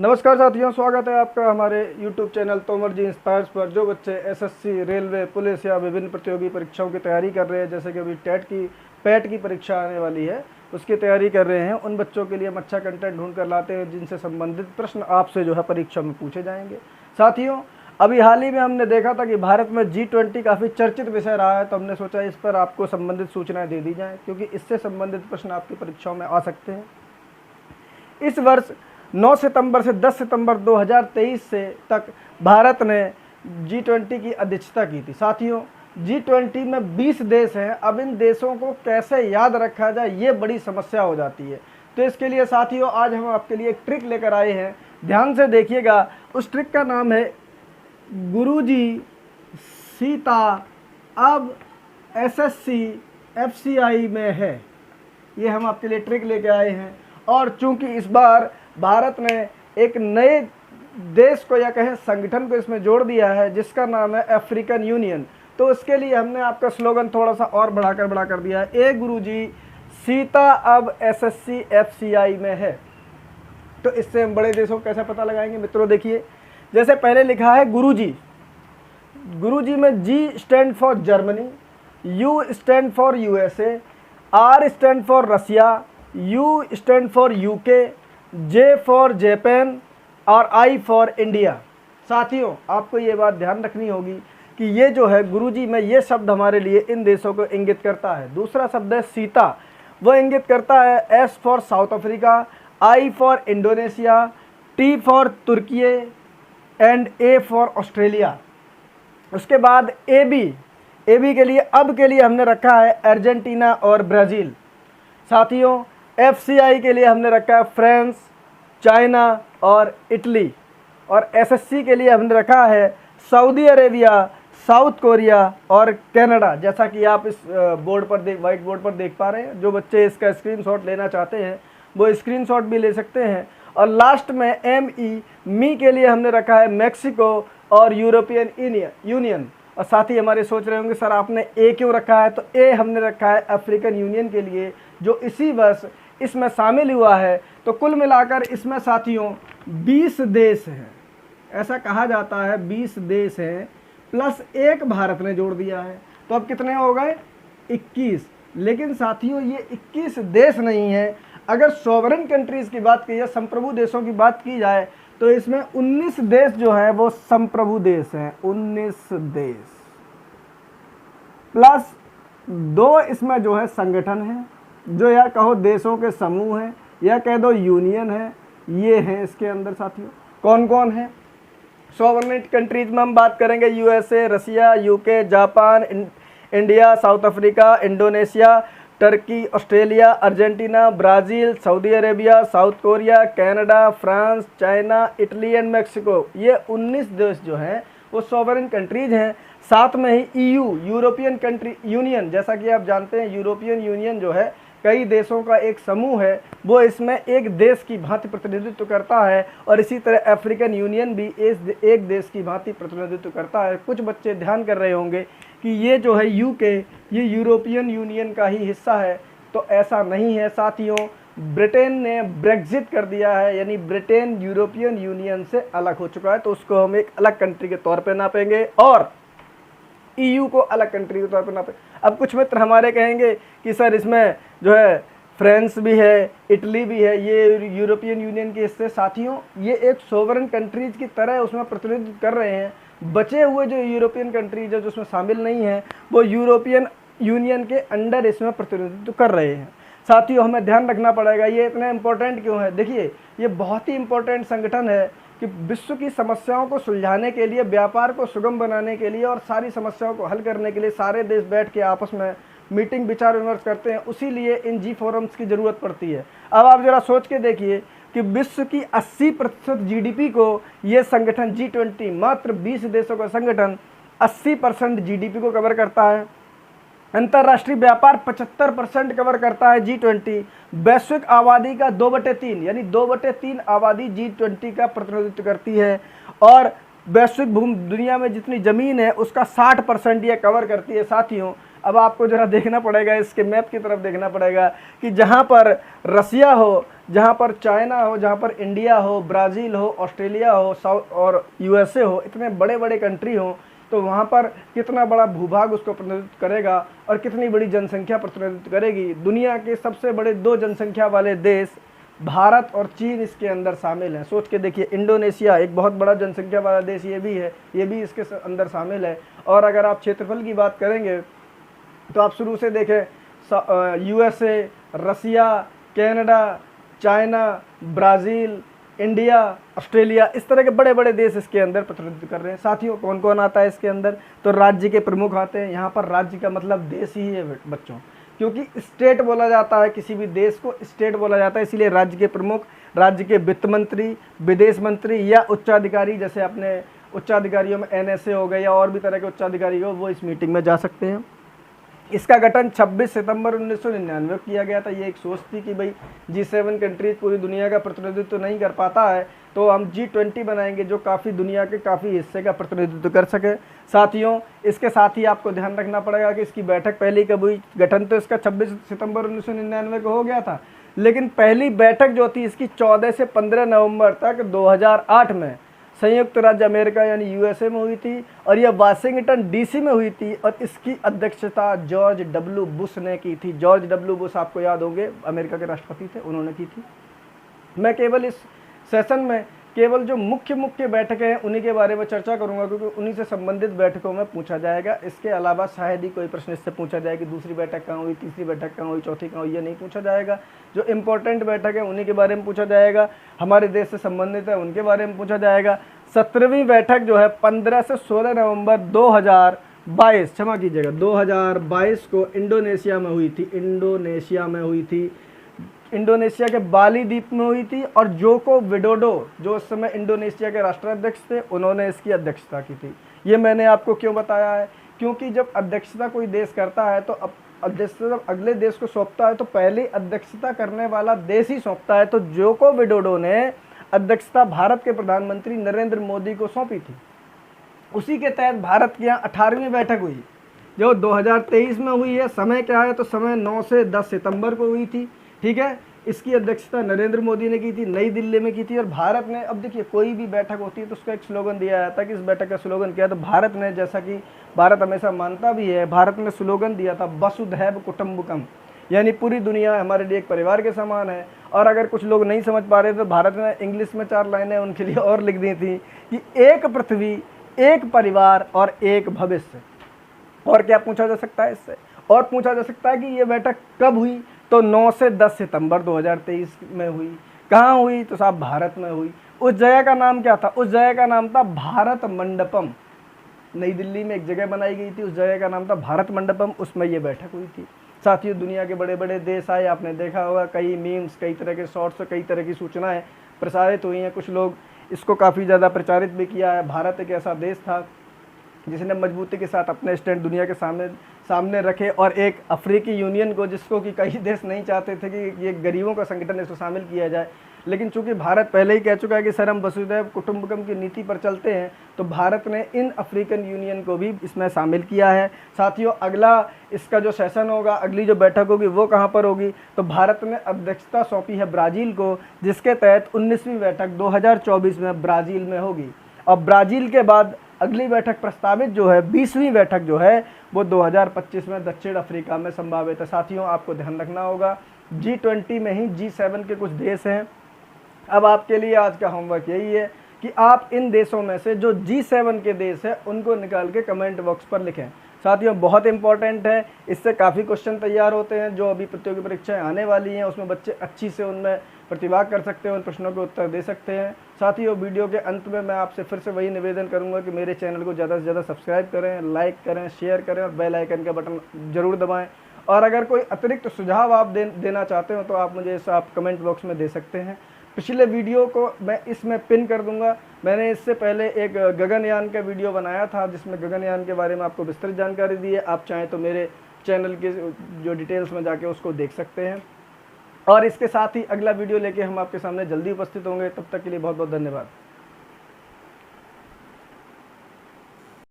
नमस्कार साथियों, स्वागत है आपका हमारे YouTube चैनल तोमर जी इंस्पायर्स पर। जो बच्चे एसएससी, रेलवे, पुलिस या विभिन्न प्रतियोगी परीक्षाओं की तैयारी कर रहे हैं, जैसे कि अभी पैट की परीक्षा आने वाली है, उसकी तैयारी कर रहे हैं, उन बच्चों के लिए हम अच्छा कंटेंट ढूंढ कर लाते हैं जिनसे संबंधित प्रश्न आपसे जो है परीक्षा में पूछे जाएंगे। साथियों, अभी हाल ही में हमने देखा था कि भारत में G20 काफ़ी चर्चित विषय रहा है, तो हमने सोचा इस पर आपको संबंधित सूचनाएं दे दी जाएँ, क्योंकि इससे संबंधित प्रश्न आपकी परीक्षाओं में आ सकते हैं। इस वर्ष 9 सितंबर से 10 सितंबर 2023 से तक भारत ने G20 की अध्यक्षता की थी। साथियों, G20 में 20 देश हैं। अब इन देशों को कैसे याद रखा जाए, ये बड़ी समस्या हो जाती है। तो इसके लिए साथियों आज हम आपके लिए एक ट्रिक लेकर आए हैं, ध्यान से देखिएगा। उस ट्रिक का नाम है गुरुजी सीता अब एसएससी एफसीआई में है। ये हम आपके लिए ट्रिक लेके आए हैं। और चूंकि इस बार भारत ने एक नए देश को या कहें संगठन को इसमें जोड़ दिया है, जिसका नाम है अफ्रीकन यूनियन, तो उसके लिए हमने आपका स्लोगन थोड़ा सा और बढ़ा कर दिया है, ए गुरुजी सीता अब एसएससी एफसीआई में है। तो इससे हम बड़े देशों को कैसे पता लगाएंगे मित्रों? देखिए, जैसे पहले लिखा है गुरुजी, गुरुजी में G stand for Germany, U stand for USA, R stand for Russia, U stand for UK, J for Japan और आई फॉर इंडिया। साथियों, आपको ये बात ध्यान रखनी होगी कि ये जो है गुरुजी में ये शब्द हमारे लिए इन देशों को इंगित करता है। दूसरा शब्द है सीता, वो इंगित करता है S for South Africa, I for Indonesia, T for तुर्की एंड ए फॉर ऑस्ट्रेलिया। उसके बाद ए बी के लिए अब के लिए हमने रखा है अर्जेंटीना और ब्राज़ील। साथियों, एफसीआई के लिए हमने रखा है फ्रांस, चाइना और इटली। और एसएससी के लिए हमने रखा है सऊदी अरेबिया, साउथ कोरिया और कनाडा। जैसा कि आप इस बोर्ड पर वाइट बोर्ड पर देख पा रहे हैं। जो बच्चे इसका स्क्रीनशॉट लेना चाहते हैं वो स्क्रीनशॉट भी ले सकते हैं। और लास्ट में मी के लिए हमने रखा है मैक्सिको और यूरोपियन यूनियन। और साथ ही हमारे सोच रहे होंगे सर आपने ए क्यों रखा है? तो ए हमने रखा है अफ्रीकन यूनियन के लिए, जो इसी वर्ष इसमें शामिल हुआ है। तो कुल मिलाकर इसमें साथियों 20 देश हैं, ऐसा कहा जाता है 20 देश हैं, प्लस एक भारत ने जोड़ दिया है। तो अब कितने हो गए? 21। लेकिन साथियों ये 21 देश नहीं है। अगर सॉवरेन कंट्रीज़ की बात की जाए, संप्रभु देशों की बात की जाए, तो इसमें 19 देश जो हैं वो संप्रभु देश हैं। 19 देश प्लस 2 इसमें जो है संगठन है, जो या कहो देशों के समूह हैं या कह दो यूनियन है। ये हैं इसके अंदर साथियों। कौन कौन है? सॉवरेन कंट्रीज में हम बात करेंगे USA, Russia, UK, Japan, India, South Africa, Indonesia, Turkey, Australia, Argentina, Brazil, Saudi Arabia, South Korea, Canada, France, China, Italy and Mexico. ये 19 देश जो हैं वो सॉवरेन कंट्रीज हैं। साथ में ही ईयू, यूरोपियन कंट्री यूनियन, जैसा कि आप जानते हैं यूरोपियन यूनियन जो है कई देशों का एक समूह है, वो इसमें एक देश की भांति प्रतिनिधित्व करता है। और इसी तरह अफ्रीकन यूनियन भी एक देश की भांति प्रतिनिधित्व करता है। कुछ बच्चे ध्यान कर रहे होंगे कि ये जो है यूके, ये यूरोपियन यूनियन का ही हिस्सा है, तो ऐसा नहीं है साथियों। ब्रिटेन ने ब्रेग्जिट कर दिया है, यानी ब्रिटेन यूरोपियन यूनियन से अलग हो चुका है, तो उसको हम एक अलग कंट्री के तौर पर नापेंगे और ईयू को अलग कंट्री के तौर पर नापेंगे। अब कुछ मित्र हमारे कहेंगे कि सर इसमें जो है फ्रांस भी है, इटली भी है, ये यूरोपियन यूनियन के हिस्से। साथियों ये एक सोवरेन कंट्रीज की तरह उसमें प्रतिनिधित्व कर रहे हैं। बचे हुए जो यूरोपियन कंट्रीज है जो उसमें शामिल नहीं है, वो यूरोपियन यूनियन के अंडर इसमें प्रतिनिधित्व कर रहे हैं। साथियों हमें ध्यान रखना पड़ेगा ये इतना इम्पोर्टेंट क्यों है। देखिए, ये बहुत ही इम्पोर्टेंट संगठन है कि विश्व की समस्याओं को सुलझाने के लिए, व्यापार को सुगम बनाने के लिए और सारी समस्याओं को हल करने के लिए सारे देश बैठ के आपस में मीटिंग, विचार विमर्श करते हैं। उसी लिए इन जी फोरम्स की ज़रूरत पड़ती है। अब आप ज़रा सोच के देखिए कि विश्व की 80% जीडीपी को ये संगठन G20, मात्र 20 देशों का संगठन 80% जीडीपी को कवर करता है। अंतर्राष्ट्रीय व्यापार 75% कवर करता है G20। वैश्विक आबादी का 2/3 यानी 2/3 आबादी G20 का प्रतिनिधित्व करती है। और वैश्विक दुनिया में जितनी ज़मीन है उसका 60% ये कवर करती है। साथियों अब आपको जरा देखना पड़ेगा, इसके मैप की तरफ देखना पड़ेगा कि जहाँ पर रसिया हो, जहाँ पर चाइना हो, जहाँ पर इंडिया हो, ब्राज़ील हो, ऑस्ट्रेलिया हो, साउथ और यूएसए हो, इतने बड़े बड़े कंट्री हो, तो वहाँ पर कितना बड़ा भूभाग उसको प्रतिनिधित्व करेगा और कितनी बड़ी जनसंख्या प्रतिनिधित्व करेगी। दुनिया के सबसे बड़े 2 जनसंख्या वाले देश भारत और चीन इसके अंदर शामिल हैं। सोच के देखिए, इंडोनेशिया एक बहुत बड़ा जनसंख्या वाला देश ये भी है, ये भी इसके अंदर शामिल है। और अगर आप क्षेत्रफल की बात करेंगे तो आप शुरू से देखें, USA, Russia, Canada, China, Brazil, India, Australia, इस तरह के बड़े बड़े देश इसके अंदर प्रतिनिधित्व कर रहे हैं। साथियों, कौन कौन आता है इसके अंदर? तो राज्य के प्रमुख आते हैं। यहाँ पर राज्य का मतलब देश ही है बच्चों, क्योंकि स्टेट बोला जाता है, किसी भी देश को स्टेट बोला जाता है, इसीलिए राज्य के प्रमुख, राज्य के वित्त मंत्री, विदेश मंत्री या उच्चाधिकारी, जैसे अपने उच्चाधिकारियों में एनएसए हो गए या और भी तरह के उच्चाधिकारी हो, वो इस मीटिंग में जा सकते हैं। इसका गठन 26 सितंबर 1999 किया गया था। ये एक सोच थी कि भाई G7 कंट्रीज पूरी दुनिया का प्रतिनिधित्व नहीं कर पाता है, तो हम G20 बनाएंगे जो काफ़ी दुनिया के काफ़ी हिस्से का प्रतिनिधित्व कर सके। साथियों, इसके साथ ही आपको ध्यान रखना पड़ेगा कि इसकी बैठक पहली कब हुई। गठन तो इसका 26 सितंबर 1999 को हो गया था, लेकिन पहली बैठक जो थी इसकी 14 से 15 नवंबर तक 2008 में संयुक्त राज्य अमेरिका यानी यूएसए में हुई थी, और यह वाशिंगटन डीसी में हुई थी, और इसकी अध्यक्षता जॉर्ज डब्ल्यू बुश ने की थी। जॉर्ज डब्ल्यू बुश आपको याद होंगे, अमेरिका के राष्ट्रपति थे, उन्होंने की थी। मैं केवल इस सेशन में केवल जो मुख्य बैठकें हैं उन्हीं के बारे में चर्चा करूंगा, क्योंकि उन्हीं से संबंधित बैठकों में पूछा जाएगा। इसके अलावा शायद ही कोई प्रश्न इससे पूछा जाए कि दूसरी बैठक कहाँ हुई, तीसरी बैठक कहाँ हुई, चौथी कहाँ हुई, ये नहीं पूछा जाएगा। जो इम्पोर्टेंट बैठक है उन्हीं के बारे में पूछा जाएगा, हमारे देश से संबंधित है उनके बारे में पूछा जाएगा। 17वीं बैठक जो है 15 से 16 नवंबर 2022, क्षमा कीजिएगा 2022 को इंडोनेशिया में हुई थी। इंडोनेशिया के बाली द्वीप में हुई थी, और जोको विडोडो जो उस समय इंडोनेशिया के राष्ट्राध्यक्ष थे, उन्होंने इसकी अध्यक्षता की थी। ये मैंने आपको क्यों बताया है, क्योंकि जब अध्यक्षता कोई देश करता है तो अध्यक्षता जब अगले देश को सौंपता है तो पहले अध्यक्षता करने वाला देश ही सौंपता है। तो जोको विडोडो ने अध्यक्षता भारत के प्रधानमंत्री नरेंद्र मोदी को सौंपी थी। उसी के तहत भारत की यहाँ 18वीं बैठक हुई जो 2023 में हुई है। समय क्या है, तो समय 9 से 10 सितंबर को हुई थी। ठीक है, इसकी अध्यक्षता नरेंद्र मोदी ने की थी, नई दिल्ली में की थी। और भारत ने, अब देखिए कोई भी बैठक होती है तो उसका एक स्लोगन दिया जाता है कि इस बैठक का स्लोगन क्या है। तो भारत ने, जैसा कि भारत हमेशा मानता भी है, भारत ने स्लोगन दिया था वसुधैव कुटुंबकम, यानी पूरी दुनिया हमारे लिए एक परिवार के समान है। और अगर कुछ लोग नहीं समझ पा रहे तो भारत ने इंग्लिश में 4 लाइनें उनके लिए और लिख दी थी कि एक पृथ्वी, एक परिवार और एक भविष्य। और क्या पूछा जा सकता है इससे? और पूछा जा सकता है कि ये बैठक कब हुई, तो 9 से 10 सितंबर 2023 में हुई। कहाँ हुई, तो साहब भारत में हुई। उस जगह का नाम क्या था? उस जगह का नाम था भारत मंडपम। नई दिल्ली में एक जगह बनाई गई थी, उस जगह का नाम था भारत मंडपम, उसमें ये बैठक हुई थी। साथियों, दुनिया के बड़े बड़े देश आए, आपने देखा होगा कई मीम्स, कई तरह के शॉर्ट्स, कई तरह की सूचनाएं प्रसारित हुई हैं। कुछ लोग इसको काफ़ी ज़्यादा प्रचारित भी किया है। भारत एक ऐसा देश था जिसने मजबूती के साथ अपने स्टैंड दुनिया के सामने रखे, और एक अफ्रीकी यूनियन को, जिसको कि कई देश नहीं चाहते थे कि ये गरीबों का संगठन इसको शामिल किया जाए, लेकिन चूंकि भारत पहले ही कह चुका है कि सर हम वसुधैव कुटुंबकम की नीति पर चलते हैं, तो भारत ने इन अफ्रीकन यूनियन को भी इसमें शामिल किया है। साथियों, अगला इसका जो सेशन होगा, अगली जो बैठक होगी वो कहाँ पर होगी, तो भारत ने अध्यक्षता सौंपी है ब्राज़ील को, जिसके तहत 19वीं बैठक 2024 में ब्राज़ील में होगी। और ब्राज़ील के बाद अगली बैठक प्रस्तावित जो है 20वीं बैठक जो है वो 2025 में दक्षिण अफ्रीका में संभावित है। साथियों, आपको ध्यान रखना होगा G20 में ही G7 के कुछ देश हैं। अब आपके लिए आज का होमवर्क यही है कि आप इन देशों में से जो G7 के देश हैं उनको निकाल के कमेंट बॉक्स पर लिखें। साथियों, बहुत इंपॉर्टेंट है, इससे काफ़ी क्वेश्चन तैयार होते हैं। जो अभी प्रतियोगी परीक्षाएं आने वाली हैं उसमें बच्चे अच्छी से उनमें प्रतिभाग कर सकते हैं, उन प्रश्नों के उत्तर दे सकते हैं। साथियों, वीडियो के अंत में मैं आपसे फिर से वही निवेदन करूंगा कि मेरे चैनल को ज़्यादा से ज़्यादा सब्सक्राइब करें, लाइक करें, शेयर करें और बेल आइकन का बटन जरूर दबाएं। और अगर कोई अतिरिक्त सुझाव आप देना चाहते हो तो आप मुझे इस आप कमेंट बॉक्स में दे सकते हैं। पिछले वीडियो को मैं इसमें पिन कर दूंगा। मैंने इससे पहले एक गगनयान का वीडियो बनाया था जिसमें गगनयान के बारे में आपको विस्तृत जानकारी दी है। आप चाहें तो मेरे चैनल के जो डिटेल्स में जाके उसको देख सकते हैं। और इसके साथ ही अगला वीडियो लेके हम आपके सामने जल्दी उपस्थित होंगे। तब तक के लिए बहुत बहुत धन्यवाद।